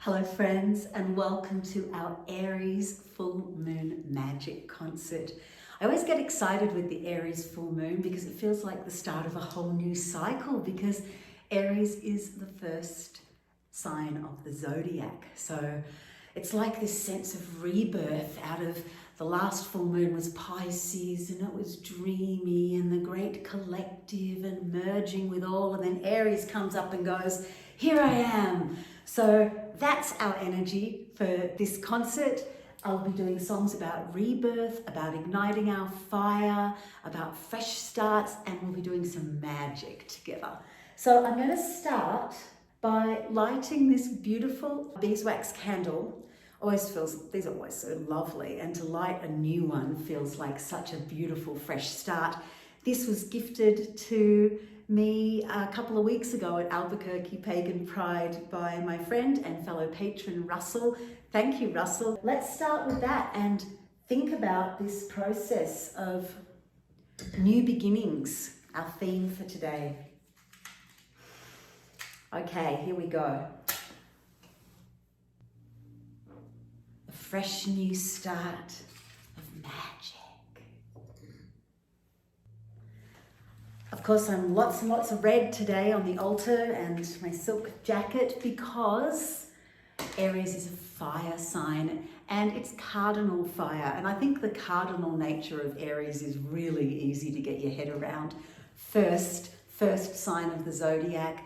Hello friends, and welcome to our Aries full moon magic concert. I always get excited with the Aries full moon because it feels like the start of a whole new cycle, because Aries is the first sign of the Zodiac. So it's like this sense of rebirth out of the last full moon was Pisces, and it was dreamy and the great collective and merging with all, and then Aries comes up and goes, here I am. So that's our energy for this concert. I'll be doing songs about rebirth, about igniting our fire, about fresh starts, and we'll be doing some magic together. So I'm going to start by lighting this beautiful beeswax candle. These are always so lovely, and to light a new one feels like such a beautiful fresh start. This was gifted to me a couple of weeks ago at Albuquerque Pagan Pride by my friend and fellow patron Russell. Thank you, Russell. Let's start with that and think about this process of new beginnings, our theme for today. Okay, here we go. A fresh new start of magic. Of course, I'm lots and lots of red today on the altar and my silk jacket, because Aries is a fire sign and it's cardinal fire. And I think the cardinal nature of Aries is really easy to get your head around. First sign of the Zodiac,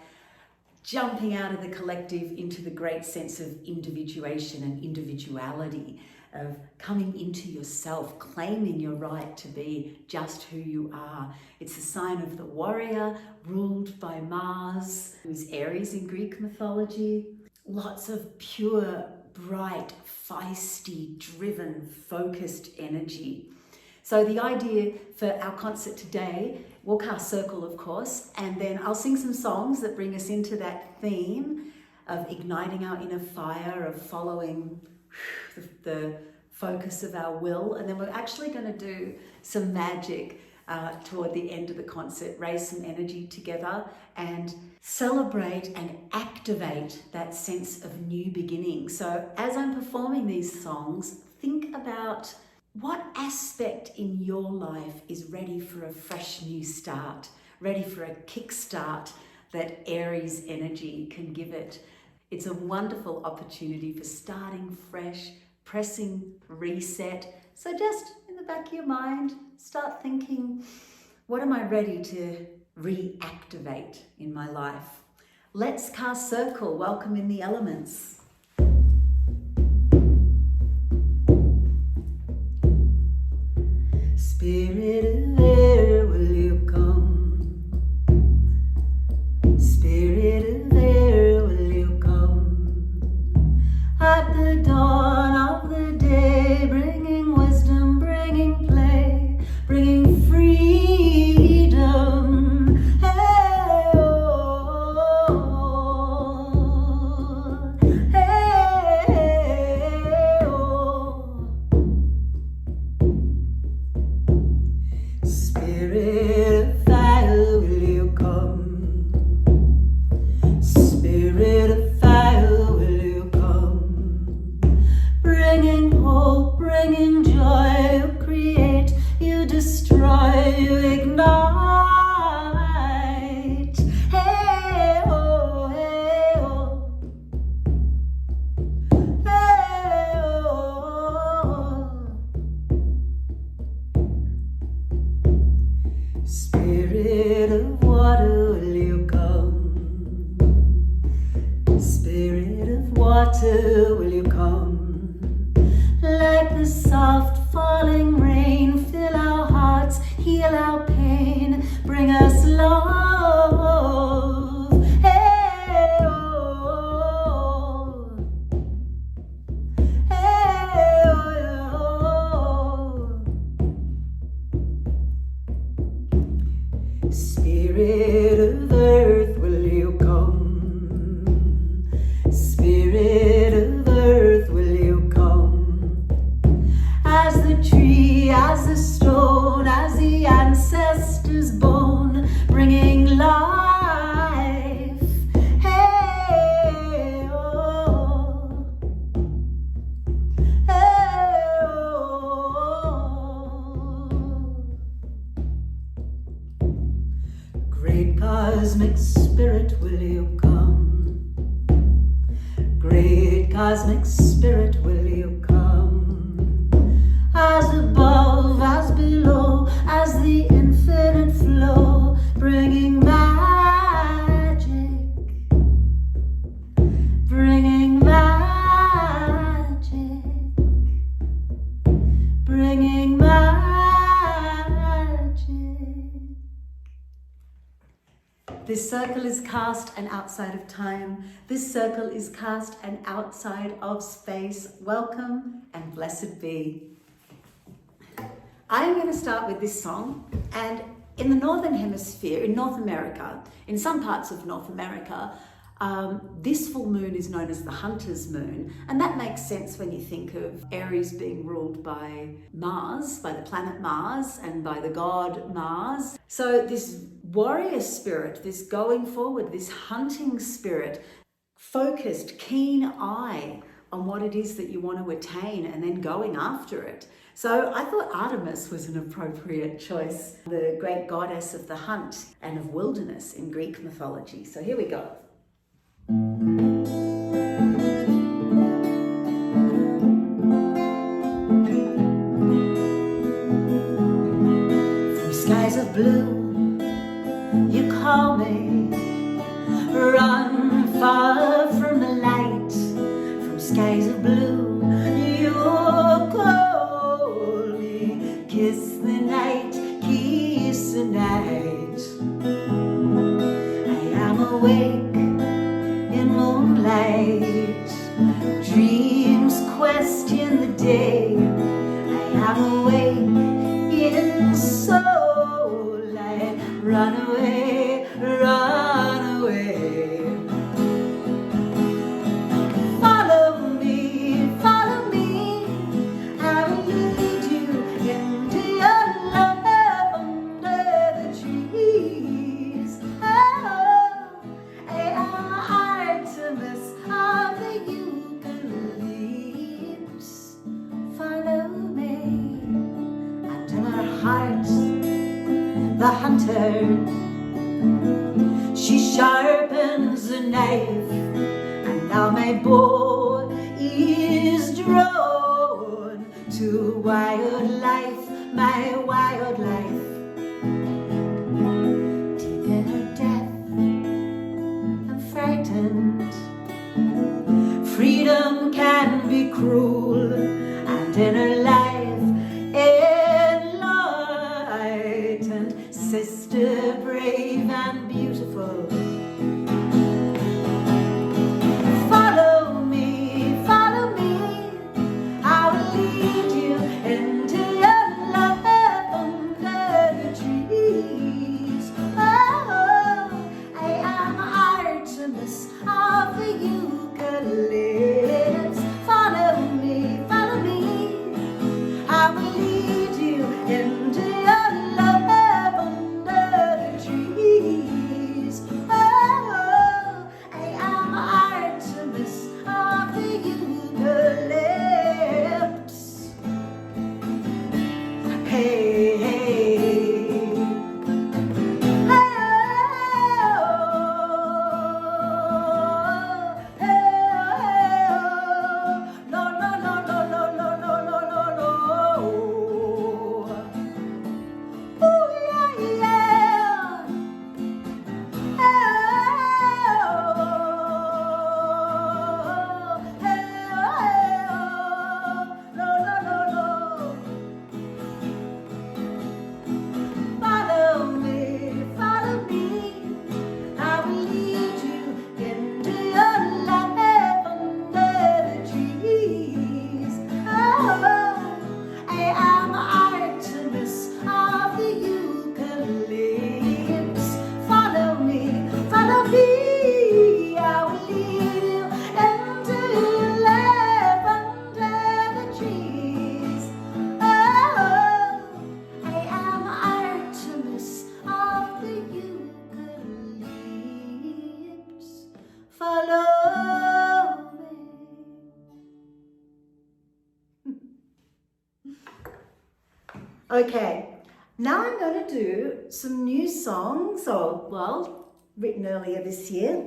jumping out of the collective into the great sense of individuation and individuality, of coming into yourself, claiming your right to be just who you are. It's a sign of the warrior ruled by Mars, who's Aries in Greek mythology. Lots of pure, bright, feisty, driven, focused energy. So the idea for our concert today, we'll cast circle, of course, and then I'll sing some songs that bring us into that theme of igniting our inner fire, of following the focus of our will. And then we're actually going to do some magic toward the end of the concert, raise some energy together and celebrate and activate that sense of new beginning. So as I'm performing these songs, think about what aspect in your life is ready for a fresh new start, ready for a kickstart that Aries energy can give it. It's a wonderful opportunity for starting fresh, pressing reset. So just in the back of your mind, start thinking, what am I ready to reactivate in my life? Let's cast circle, welcome in the elements. Spirit of air, will you come? Spirit of air, will you come? At the dawn of the day, bringing wisdom, bringing play, bringing freedom. Hey, oh, hey, oh. Spirit of fire, will you come? Spirit of fire, will you come? Bringing hope, bringing joy, you create, you destroy, you ignite. Hey, oh, hey, oh. Hey, oh. Spirit of water, will you come? Spirit of water, will you come? Like the soft falling rain, fill our hearts, heal our pain, bring us love. Hey, oh, hey, oh. Spirit of earth, will you come? Spirit of earth, will you come? As the tree, as the stone, as the ancestor's bone, bringing life. Hey, oh. great cosmic spirit, will you come? As above, as below, as the infinite flow, bringing magic, bringing magic, bringing magic. This circle is cast and outside of time. This circle is cast and outside of space. Welcome and blessed be. I'm going to start with this song, and in the Northern Hemisphere, in North America, in some parts of North America, this full moon is known as the Hunter's Moon, and that makes sense when you think of Aries being ruled by Mars, by the planet Mars, and by the god Mars. So this warrior spirit, this going forward, this hunting spirit, focused, keen eye on what it is that you want to attain and then going after it. So I thought Artemis was an appropriate choice, the great goddess of the hunt and of wilderness in Greek mythology. So here we go. From skies of blue, you call me, run far from the light. From skies of blue, you call me, kiss the night, kiss the night. I am awake in moonlight, dreams question the day. I am awake in soul light, run away, run away. Follow me, I will lead you into your love under the trees. Oh, I am Artemis of the Eucalypts. Follow me until our hearts, the hunter, she sharpens the knife, and now my bow is drawn to wildlife, my wildlife. Deep in her depth, I'm frightened. Freedom can be cruel, and in her life, enlightened, sister brave and beautiful. Follow me, I will lead you into your love under the trees. Oh, I am Artemis of the Eucalypts. Follow me, I will lead you into your love under the trees. Oh, I am Artemis of the Eucalypts. Hey, hey, no, no, no, no, no, no, no, no, no, no. Ooh, yeah, yeah. No, no, no, no. Follow me, I will lead you into your love under the trees. Oh, I am Artemis of the Eucalypts. Follow me, I will lead you into your love under the trees. Oh, I am Artemis of the Eucalypts. Follow me. Okay, now I'm going to do some new songs, or well, written earlier this year.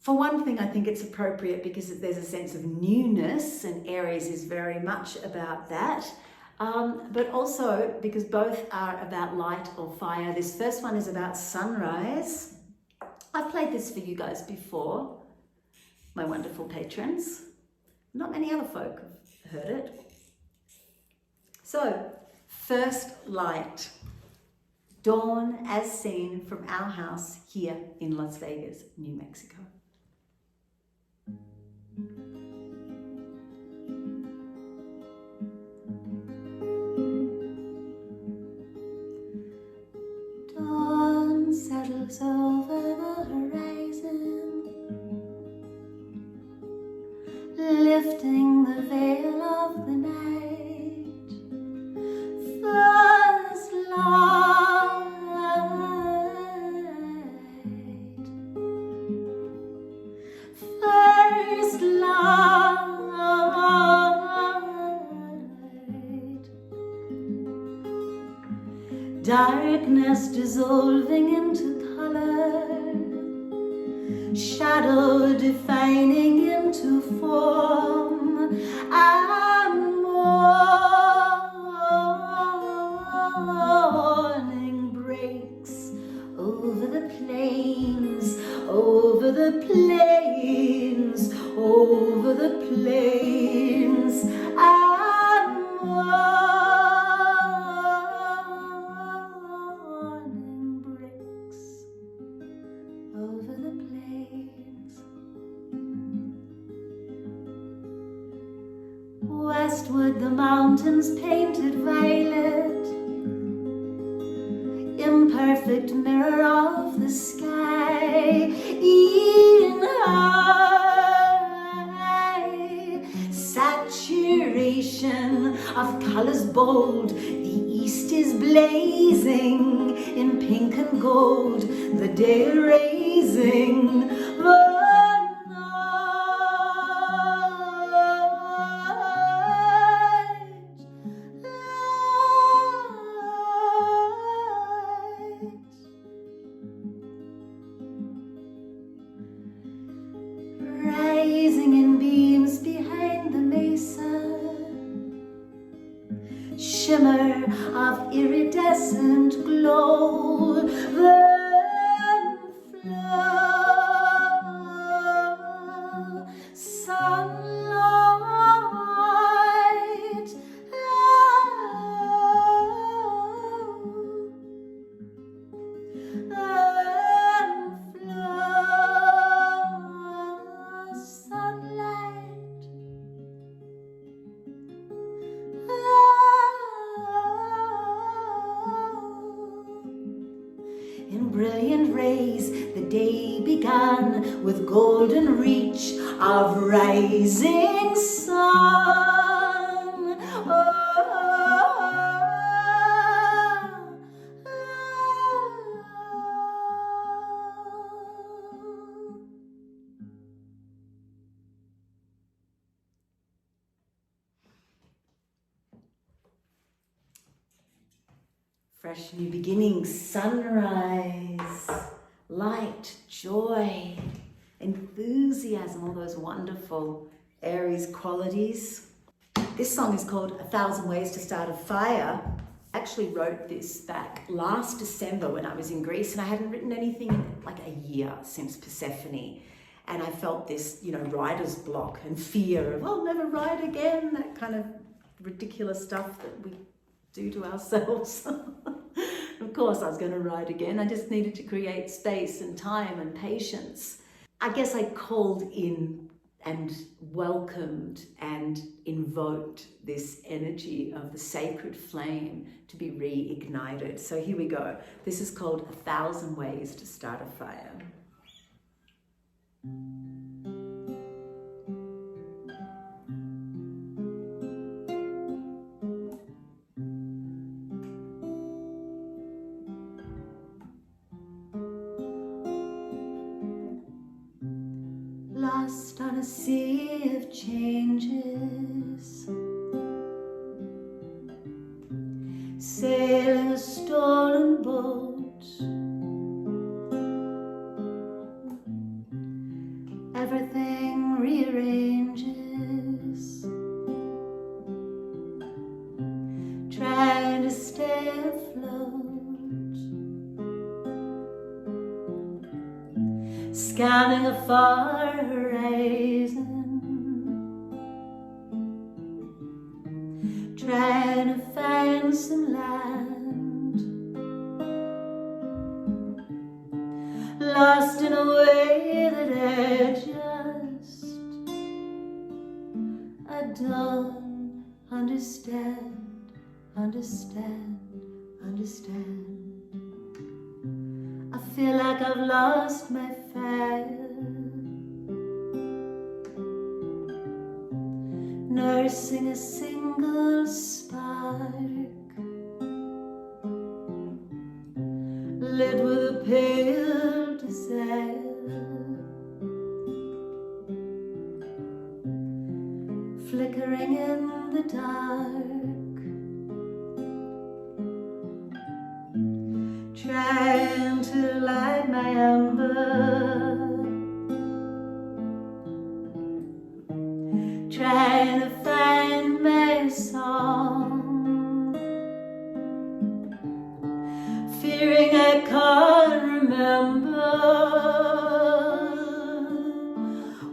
For one thing, I think it's appropriate because there's a sense of newness, and Aries is very much about that. But also because both are about light or fire. This first one is about sunrise. I've played this for you guys before, my wonderful patrons. Not many other folk have heard it. So, first light. Dawn as seen from our house here in Las Vegas, New Mexico. Dawn settles over the horizon, lifting the veil of the night. First light, first light. Darkness dissolving into color, shadow defining into form, and morning breaks over the plains, over the plains, over the plains, and morning breaks over the plains. Westward the mountains painted violet, imperfect mirror of the sky, in high saturation of colors bold. The east is blazing in pink and gold, the day raising the rising in beams behind the mesa, shimmer of iridescent glow, then flow, sunlight, in brilliant rays, the day began with golden reach of rising sun. Fresh new beginnings, sunrise, light, joy, enthusiasm, all those wonderful Aries qualities. This song is called 1,000 Ways to Start a Fire. I actually wrote this back last December when I was in Greece, and I hadn't written anything in like a year since Persephone. And I felt this, writer's block and fear of, I'll never write again, that kind of ridiculous stuff that we do to ourselves. Of course I was going to write again. I just needed to create space and time and patience. I guess I called in and welcomed and invoked this energy of the sacred flame to be reignited. So here we go. This is called 1,000 Ways to Start a Fire. Lost on a sea of changes, sailing a stolen boat, everything rearranges, trying to stay afloat, scanning a far horizon, trying to find some land, lost in a way that I don't understand. I feel like I've lost my fire, nursing a single spark, lit with a pale desire, flickering in the dark, trying to light my ember, trying to find my song, fearing I can't remember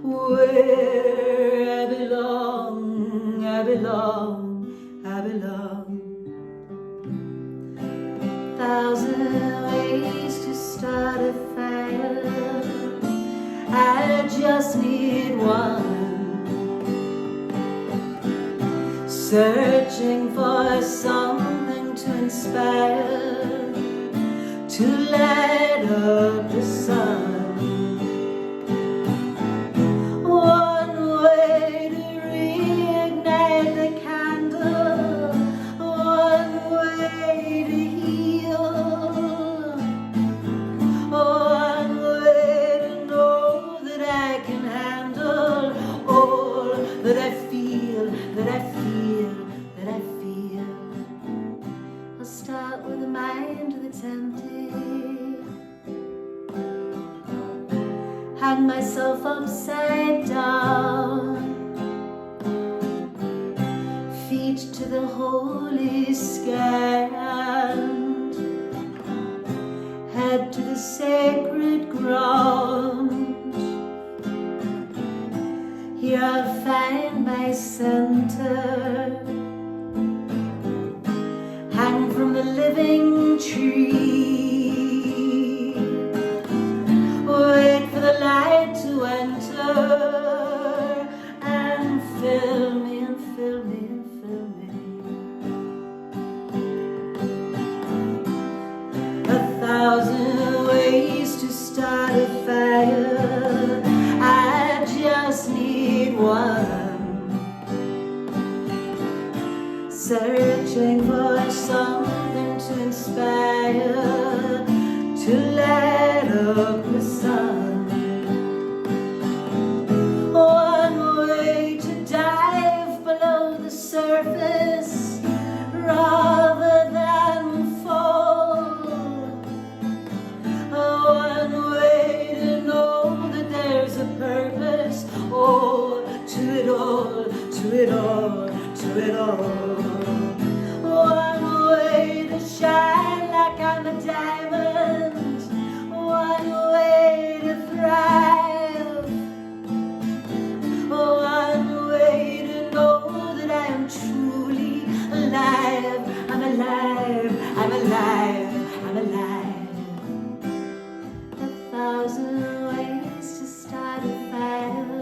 where I belong. Thousand ways to start a fire, I just need one, searching for something to inspire, to light up the sun. One way to reignite the candle, one way to heal, one way to know that I can handle all that I feel, I'll start with a mind that's empty, hang myself upside down, feet to the holy sky, and head to the sacred ground. Here I'll find my center, hang from the living tree, wait for the light to enter and fill me. A thousand ways to start a fire, I just need one, searching for something to inspire, to light up the sun. One way to dive below the surface rather than fall. One way to know that there's a purpose, oh, to it all. One way to shine like I'm a diamond, one way to thrive, one way to know that I am truly alive. I'm alive. A thousand ways to start a fire,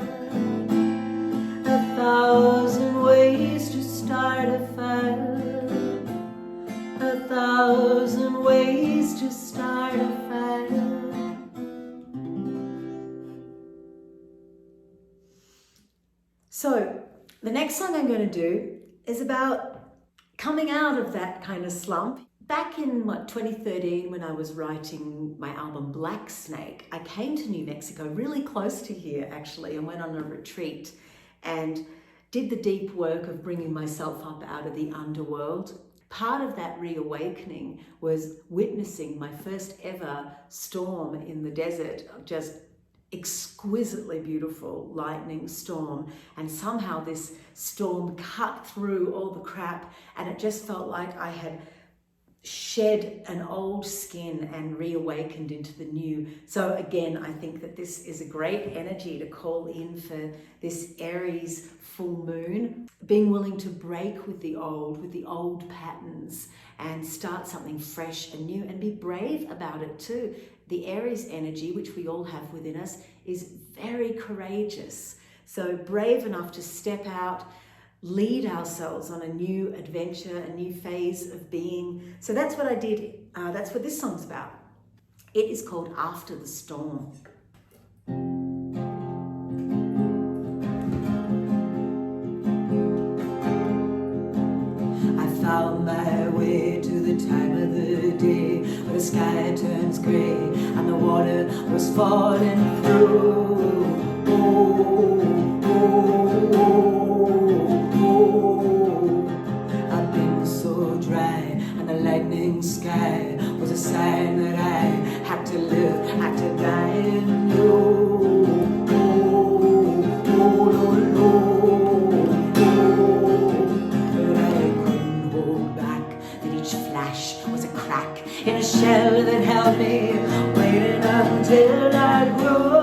a thousand ways to start a fire, a thousand ways to start a fire. So, the next song I'm going to do is about coming out of that kind of slump. Back in 2013, when I was writing my album Black Snake, I came to New Mexico, really close to here actually, and went on a retreat and did the deep work of bringing myself up out of the underworld. Part of that reawakening was witnessing my first ever storm in the desert, just exquisitely beautiful lightning storm, and somehow this storm cut through all the crap, and it just felt like I had shed an old skin and reawakened into the new. So again, I think that this is a great energy to call in for this Aries full moon, being willing to break with the old patterns, and start something fresh and new, and be brave about it too. The Aries energy, which we all have within us, is very courageous. So brave enough to step out, lead ourselves on a new adventure, a new phase of being. So that's what I did. That's what this song's about. It is called After the Storm. I found my way to the time of the day where the sky turns grey and the water was falling through. Oh, oh, oh, oh. I've been so dry, and the lightning sky was a sign that I had to live, had to die and know. Oh, oh, oh, oh, oh. But I couldn't hold back, that each flash was a crack in a shell that held me, waiting until I'd grow.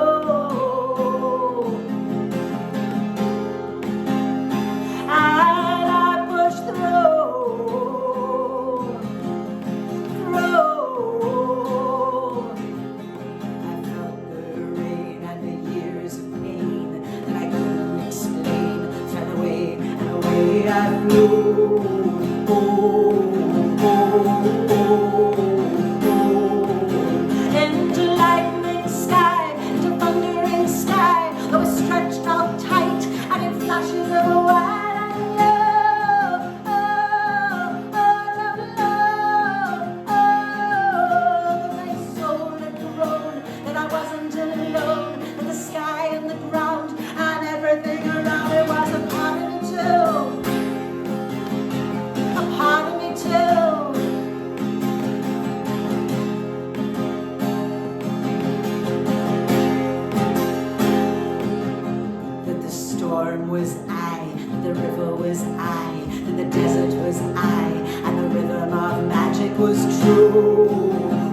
Was I, the river was I, and the desert was I, and the rhythm of magic was true.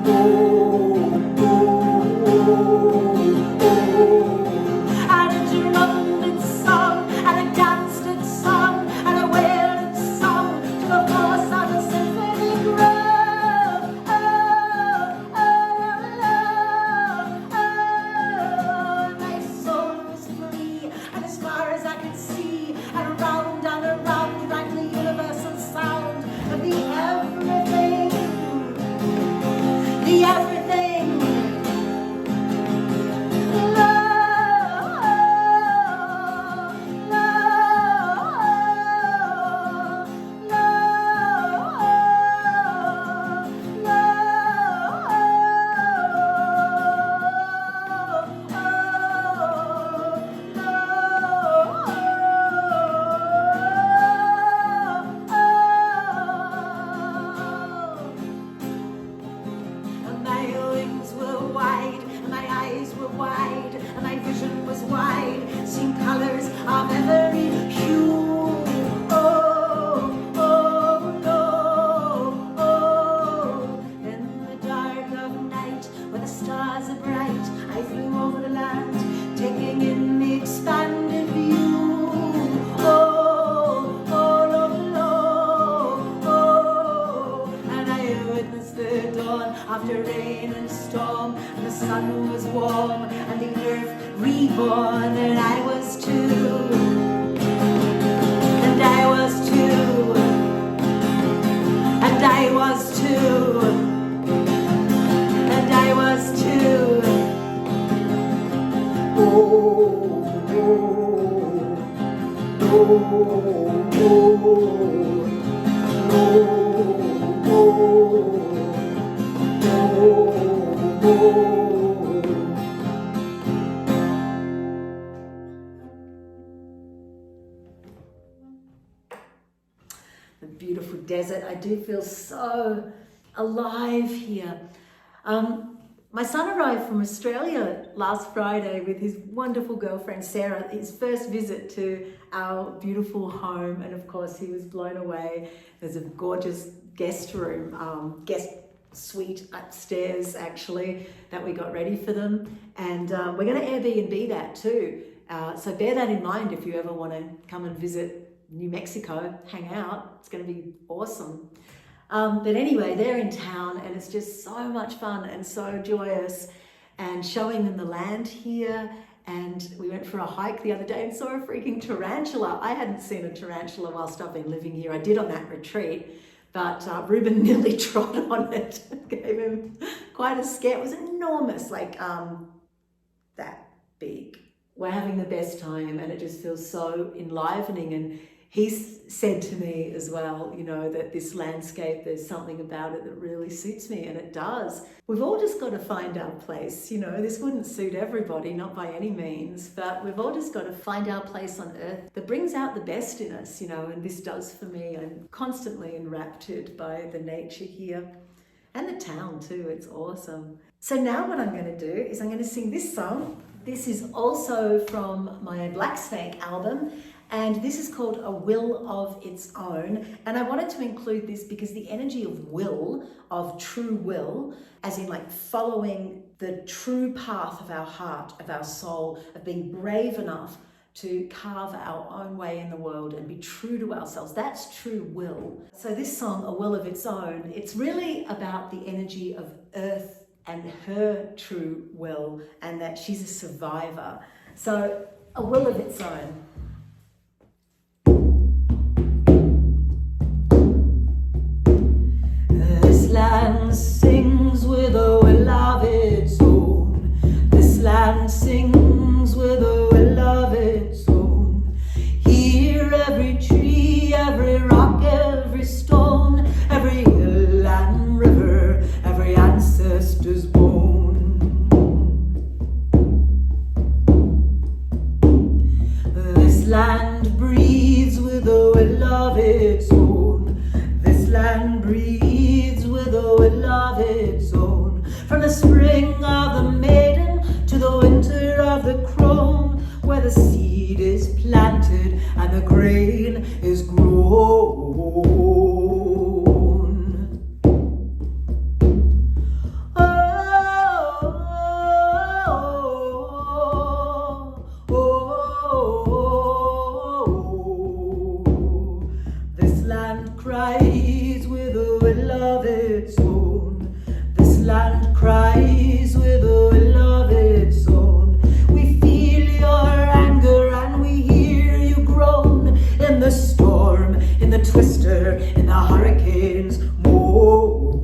Oh, oh, oh, oh. And it drummed its song, and it danced its song, and it wailed its song to the force of the symphony groove. Oh, oh, oh, oh, my soul was free, and as far as I could see, and around and around rang the universal sound of the everything, the everything. Love, love, love, and my wings were wide, and my eyes were wide, and my vision was wide, seeing colors of every hue. Oh, oh, no, oh. In the dark of night, when the stars are bright, I flew over the land, taking in the expanded view. Oh, oh, oh, oh, and I witnessed the dawn after rain and storm, and the sun was warm, and the earth reborn, and I was too, and I was too, and I was too, and I was too. Oh, oh, oh, oh, oh, oh. The beautiful desert. I do feel so alive here. My son arrived from Australia last Friday with his wonderful girlfriend Sarah, his first visit to our beautiful home, and of course he was blown away. There's a gorgeous guest room, guest suite upstairs actually, that we got ready for them, and we're going to Airbnb that too. So bear that in mind if you ever want to come and visit New Mexico, hang out. It's going to be awesome. But anyway, they're in town and it's just so much fun and so joyous, and showing them the land here. And we went for a hike the other day and saw a freaking tarantula. I hadn't seen a tarantula whilst I've been living here. I did on that retreat, but Ruben nearly trod on it. Gave him quite a scare. It was enormous, like that big. We're having the best time and it just feels so enlivening. And he said to me as well, you know, that this landscape, there's something about it that really suits me, and it does. We've all just got to find our place, you know. This wouldn't suit everybody, not by any means, but we've all just got to find our place on earth that brings out the best in us, you know, and this does for me. I'm constantly enraptured by the nature here and the town too. It's awesome. So now what I'm going to do is I'm going to sing this song. This is also from my Black Snake album, and this is called A Will of Its Own. And I wanted to include this because the energy of will, of true will, as in like following the true path of our heart, of our soul, of being brave enough to carve our own way in the world and be true to ourselves. That's true will. So this song, A Will of Its Own, it's really about the energy of Earth and her true will, and that she's a survivor. So, A Will of Its Own. This land sings with a will of its own. This land sings with a will of its own. Here every tree, every rock, every stone, every hill and river, every ancestor's bone. This land breathes with a will of its own. This land breathes with a will of its own. From the spring of the maiden to the winter of the crone, where the seed is planted and the grain is grown. Cries with a will of its own. This land cries with a will of its own. We feel your anger and we hear you groan in the storm, in the twister, in the hurricane's moan.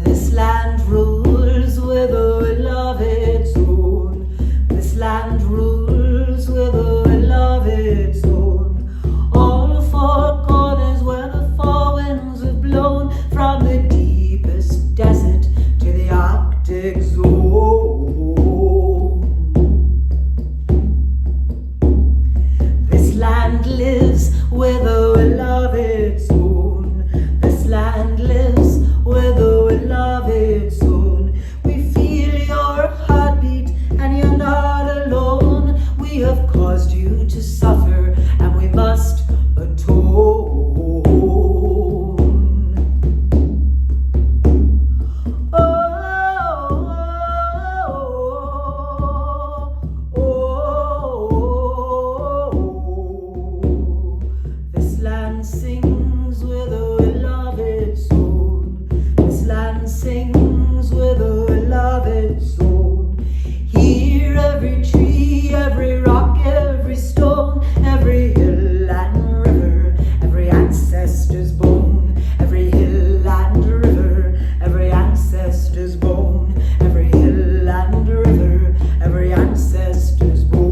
This land rules with a will of its own. This land rules with a will of its own. All four corners where the four winds have blown, from the deepest desert to the Arctic zone. This land lives with a will of its own. This land lives with a will of its own. We feel your heartbeat and you're not alone. We have caused you to suffer and we must atone. This land sings with a will of its own. This land sings with a will of its own. Here every tree, every rock, every stone, every hill and river, every ancestor's bone, every hill and river, every ancestor's bone, every hill and river, every ancestor's bone.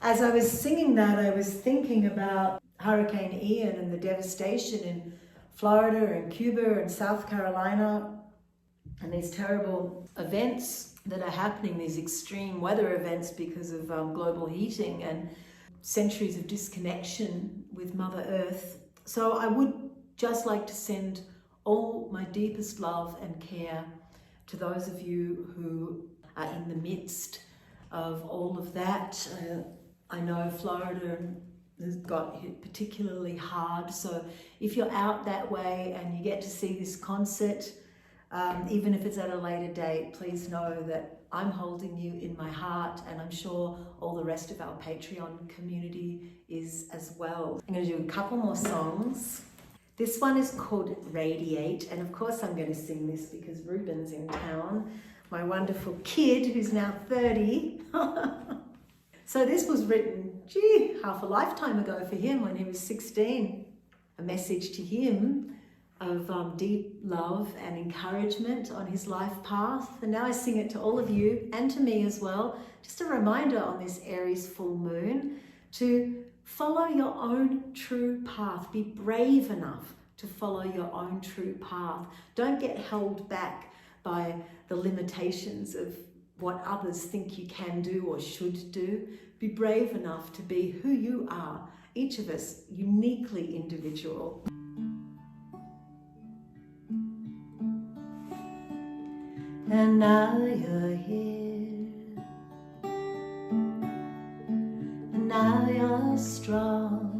As I was singing that, I was thinking about Hurricane Ian and the devastation in Florida and Cuba and South Carolina, and these terrible events that are happening, these extreme weather events because of global heating and centuries of disconnection with Mother Earth. So I would just like to send all my deepest love and care to those of you who are in the midst of all of that. I know Florida has got hit particularly hard, so if you're out that way and you get to see this concert, even if it's at a later date, please know that I'm holding you in my heart, and I'm sure all the rest of our Patreon community is as well. I'm going to do a couple more songs. This one is called Radiate, and of course I'm going to sing this because Ruben's in town, my wonderful kid who's now 30. So this was written, half a lifetime ago for him when he was 16. A message to him of deep love and encouragement on his life path. And now I sing it to all of you and to me as well. Just a reminder on this Aries full moon to follow your own true path. Be brave enough to follow your own true path. Don't get held back by the limitations of what others think you can do or should do. Be brave enough to be who you are, each of us uniquely individual. And now you're here, and now you're strong.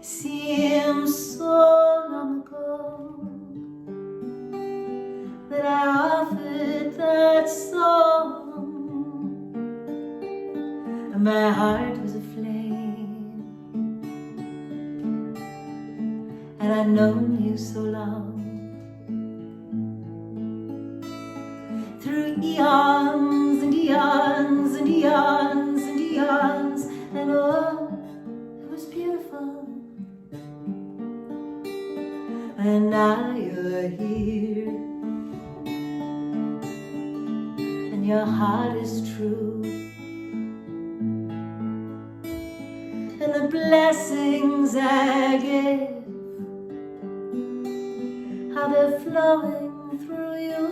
Seems so long ago that I offered that song, and my heart was aflame, and I'd known you so long. Through eons and eons and eons and eons, and oh, it was beautiful. And now you're here, and your heart is true, and the blessings I give, how they're flowing through you.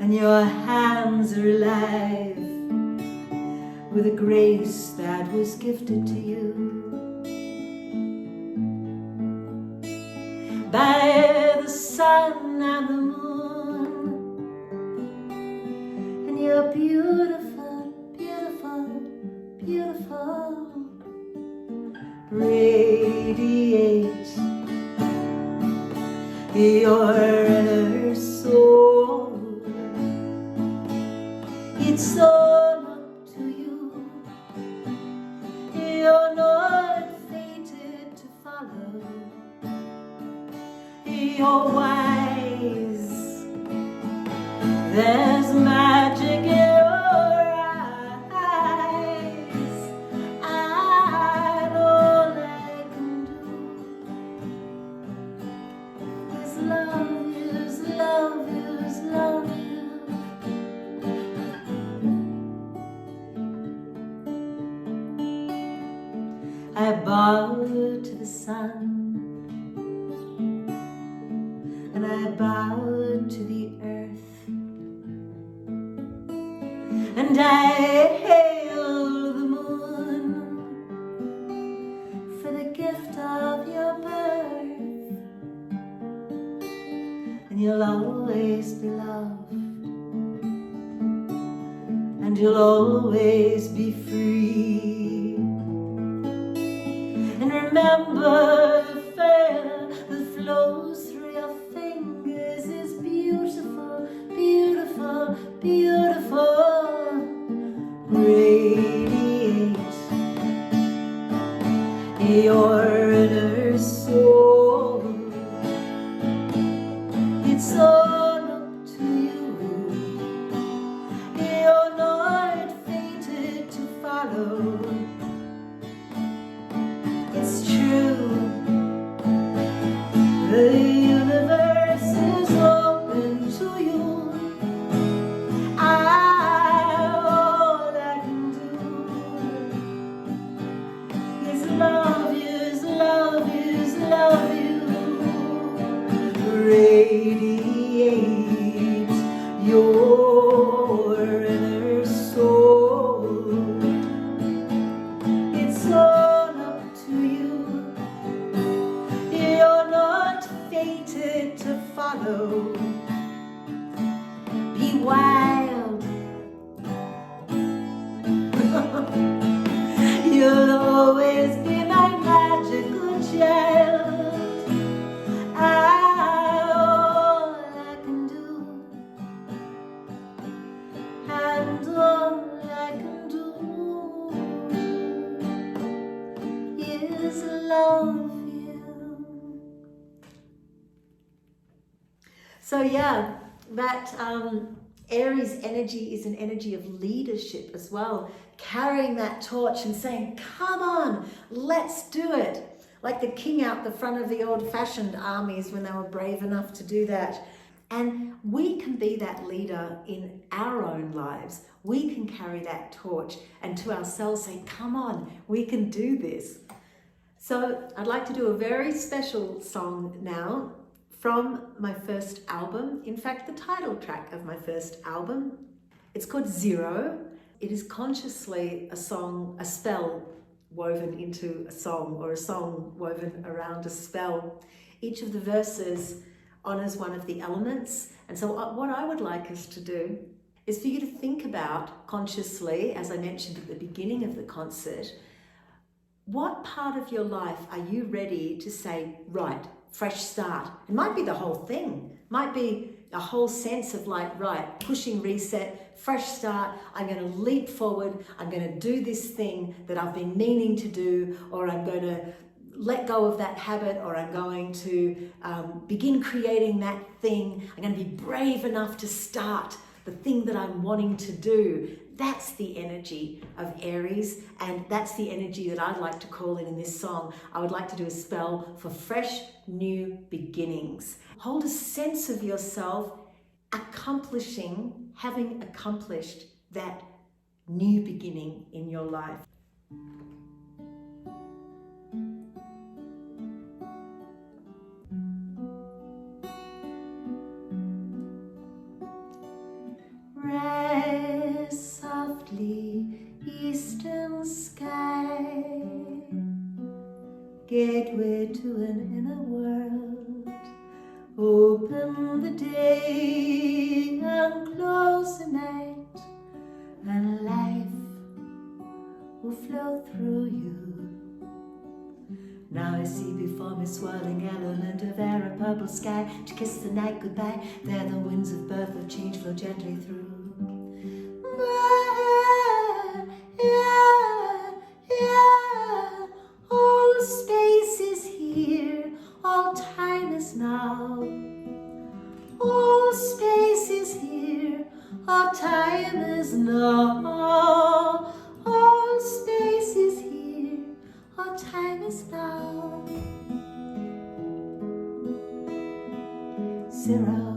And your hands are alive with a grace that was gifted to you by the sun and the moon. And you're beautiful, beautiful, beautiful. Radiate your inner soul. It's all up to you. You're not fated to follow. You're wise. There's magic in your eyes. And all I can do is love you, is love you, is love you. I bow to the sun, and I bow to the earth, and I hail the moon for the gift of your birth. And you'll always be loved, and you'll always be free. And remember, the fire that flows through your fingers is beautiful, beautiful, beautiful. Radiate your inner soul. It's all up to you. You're not fated to follow. It's true, the universe is open to you. All I can do Be wild. You'll always be my magical child. All I can do, and all I can do, is love you. So yeah, that Aries energy is an energy of leadership as well, carrying that torch and saying, come on, let's do it. Like the king out the front of the old-fashioned armies when they were brave enough to do that. And we can be that leader in our own lives. We can carry that torch and to ourselves say, come on, we can do this. So I'd like to do a very special song now from my first album. In fact, the title track of my first album. It's called Zero. It is consciously a song, a spell woven into a song, or a song woven around a spell. Each of the verses honors one of the elements. And so what I would like us to do is for you to think about consciously, as I mentioned at the beginning of the concert, what part of your life are you ready to say, right, fresh start? It might be the whole thing. It might be a whole sense of like, right, pushing reset, fresh start, I'm going to leap forward, I'm going to do this thing that I've been meaning to do, or I'm going to let go of that habit, or I'm going to begin creating that thing. I'm going to be brave enough to start the thing that I'm wanting to do. That's the energy of Aries, and that's the energy that I'd like to call in this song. I would like to do a spell for fresh, new beginnings. Hold a sense of yourself accomplishing, having accomplished that new beginning in your life. Rest softly, eastern sky, gateway to an inner world. Open the day and close the night, and life will flow through you. Now I see before me swirling element of air and purple sky. To kiss the night goodbye, there the winds of birth of change flow gently through. All space is here, all time is now. All space is here, all time is now. All space is here, all time is now. Zero.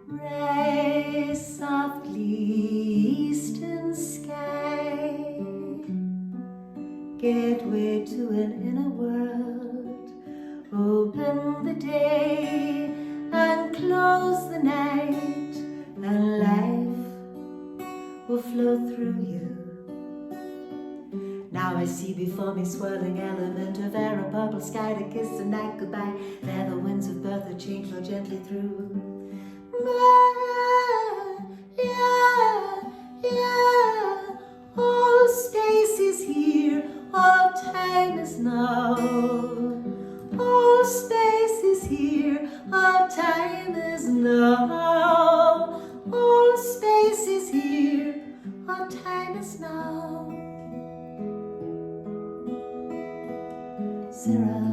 Raise softly, eastern sky, gateway to an inner world. Open the day and close the night, and life will flow through you. Now I see before me swirling element of air, a purple sky to kiss the night goodbye. There the winds of birth of change flow gently through. All space is here, all time is now. All space is here, all time is now. All space is here, all time is now. Zero.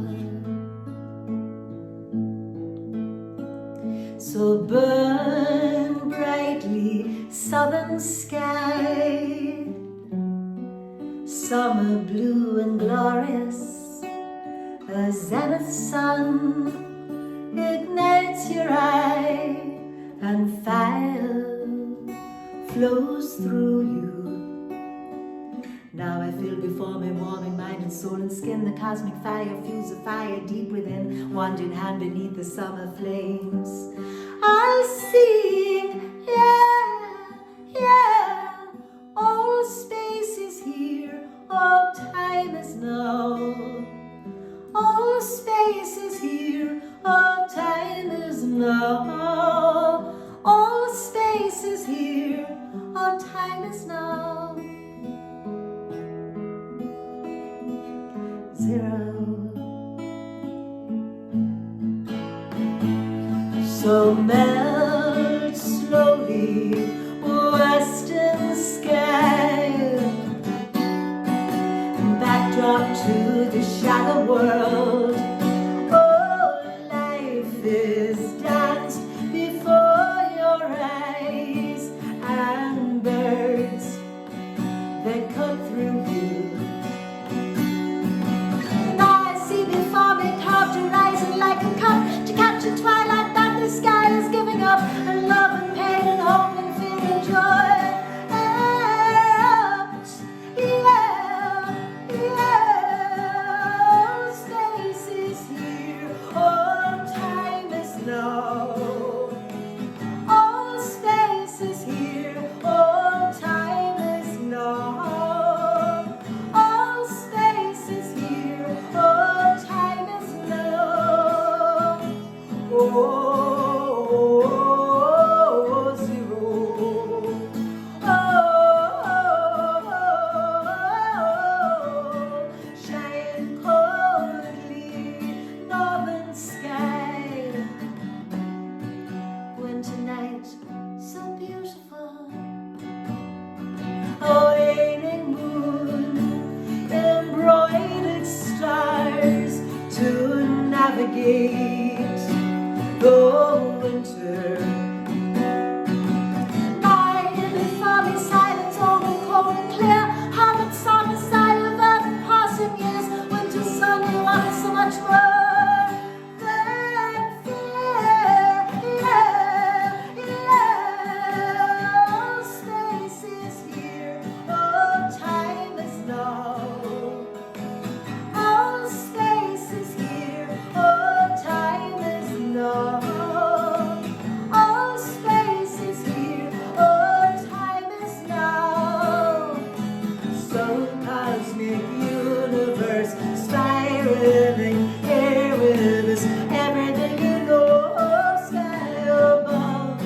So burn brightly, southern sky, summer blue and glorious. A zenith sun ignites your eye, and fire flows through you. Now I feel before me, warming mind and soul and skin. The cosmic fire fuels a fire deep within, wandering hand beneath the summer flames. I'll sing, yeah, yeah. All space is here, all time is now. All space is here, all time is now. All space is here, all time is now. Zero. So melt slowly, western sky, backdrop to the shadow world. Oh, life is danced before your eyes, and birds that cut through you. Now I see before me carved horizon like a cup to capture twilight that the sky is giving up, and love and pain and hope and fear and joy. Navigate the winter. Night in the foggy silence, old and cold and clear. Habits on the side of earth and passing years. Winter sun will offer so much more than fear. Yeah, yeah. All space is here, all time is now. All space is here, all time is now. All space is here, all time is now. So cosmic universe spiraling here with us. Everything you know, sky above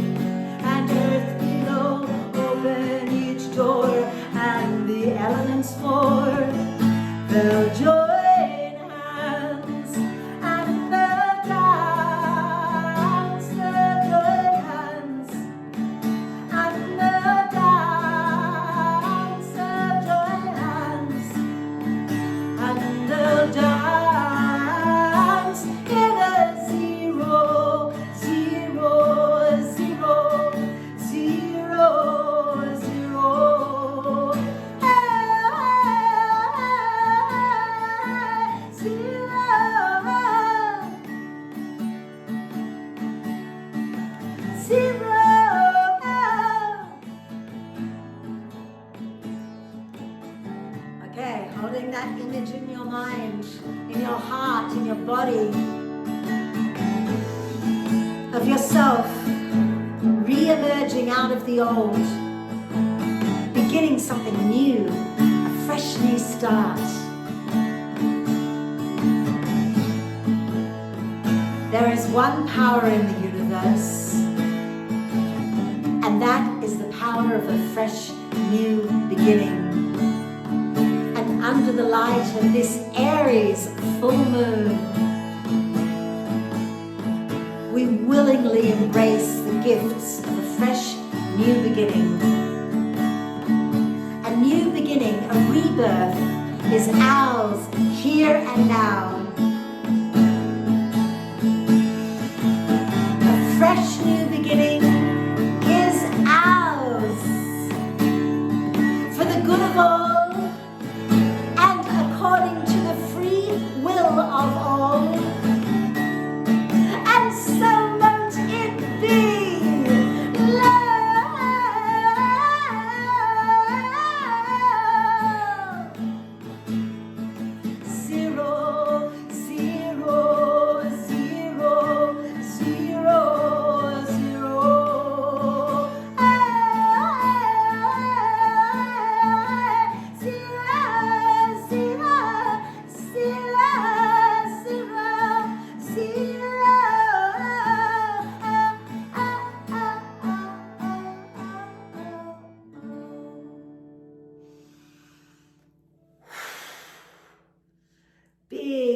and earth below. Open each door and the elements for they'll join hands and they'll dance, they'll join hands and they'll dance, they'll join hands and they'll dance in a zero, zero, zero, zero, zero. Okay, holding that image in your mind, in your heart, in your body, of yourself re-emerging out of the old, beginning something new, a fresh new start. There is one power in the universe, and that is the power of a fresh new beginning. And under the light of this Aries full moon, we willingly embrace the gifts of a fresh new beginning. A new beginning, a rebirth, is ours here and now. A fresh new beginning is ours for the good of all and according to the free will of all. And so mote it be. Love.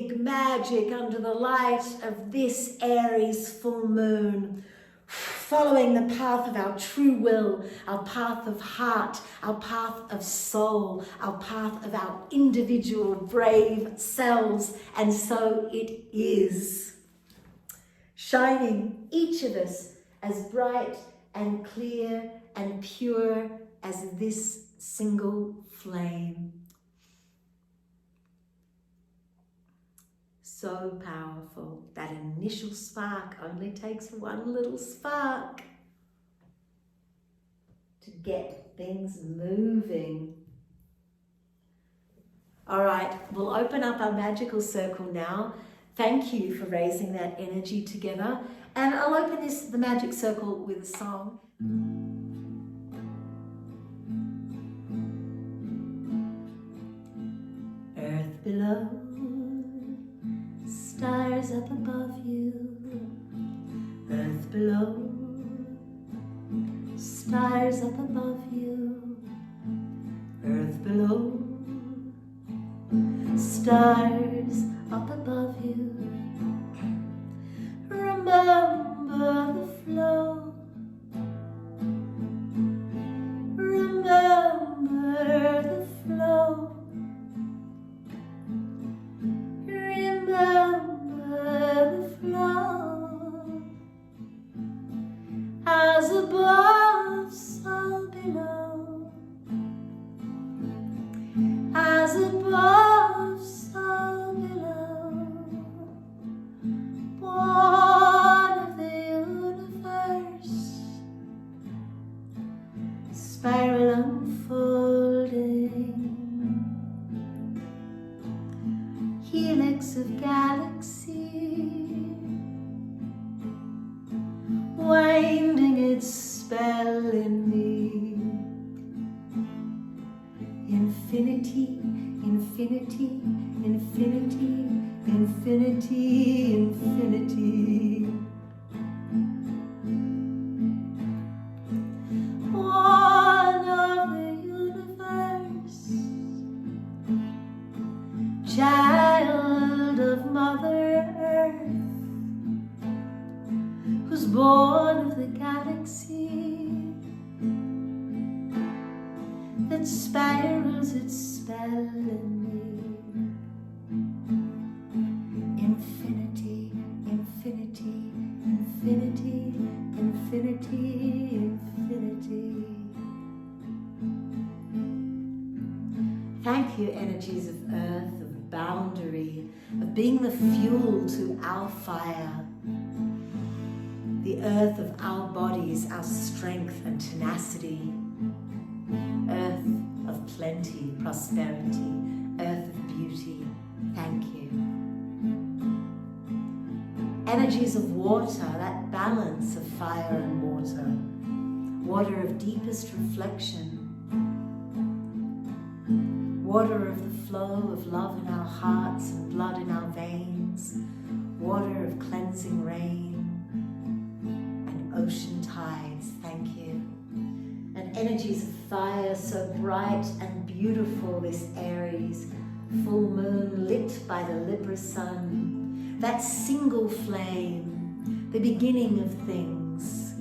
big magic under the light of this Aries full moon, following the path of our true will, our path of heart, our path of soul, our path of our individual brave selves. And so it is, shining each of us as bright and clear and pure as this single flame. So powerful. That initial spark only takes one little spark to get things moving. All right, we'll open up our magical circle now. Thank you for raising that energy together. And I'll open the magic circle with a song. Earth below, stars up above you. Earth below, stars up above you. Earth below, stars up above you. Remember the flow. Remember the flow. Remember the flow. As above, so below. As above, so below. Born of the universe, spiral unfolding, helix of galaxy, winding its spell in me. Infinity, infinity, infinity, infinity, infinity. One of the universe, child of Mother Earth, who's born of the galaxy that spirals its spell in me. Infinity, infinity, infinity, infinity, infinity. Thank you, energies of earth, of boundary, of being the fuel to our fire. The earth of our bodies, our strength and tenacity. Earth of plenty, prosperity, earth of beauty. Thank you. Energies of water, that balance of fire and water. Water of deepest reflection. Water of the flow of love in our hearts and blood in our veins. Water of cleansing rain and ocean tides. Thank you. And energies of fire so bright and beautiful, this Aries full moon lit by the Libra sun, that single flame, the beginning of things,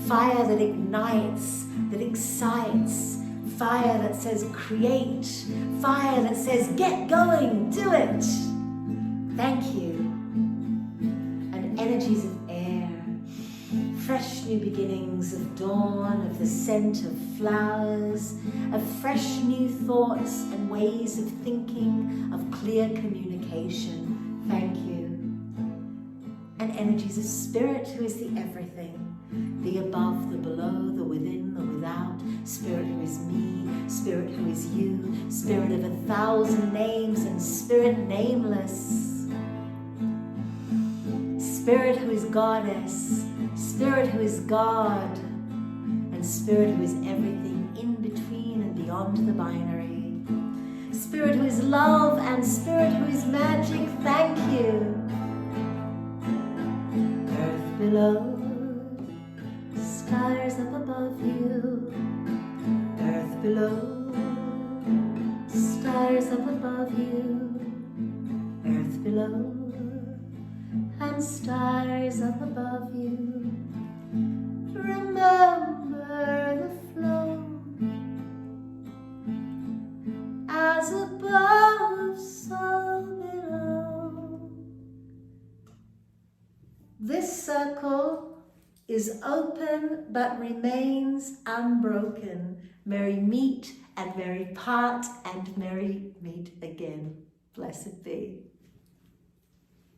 fire that ignites, that excites, fire that says create, fire that says get going, do it. Thank you. And energies of air, fresh new beginnings of dawn, of the scent of flowers, of fresh new thoughts and ways of thinking, of clear communication. Thank you. And energies of spirit, who is the everything, the above, the below, the within, the without, spirit who is me, spirit who is you, spirit of 1,000 names and spirit nameless, spirit who is goddess, spirit who is God, and spirit who is everything in between and beyond the binary, spirit who is love and spirit who is magic. Thank you. Earth below, stars up above you. Earth below, stars up above you. Earth earth below and stars up above you. Remember the flow, as above, so below. This circle is open but remains unbroken. Merry meet and merry part and merry meet again. Blessed be.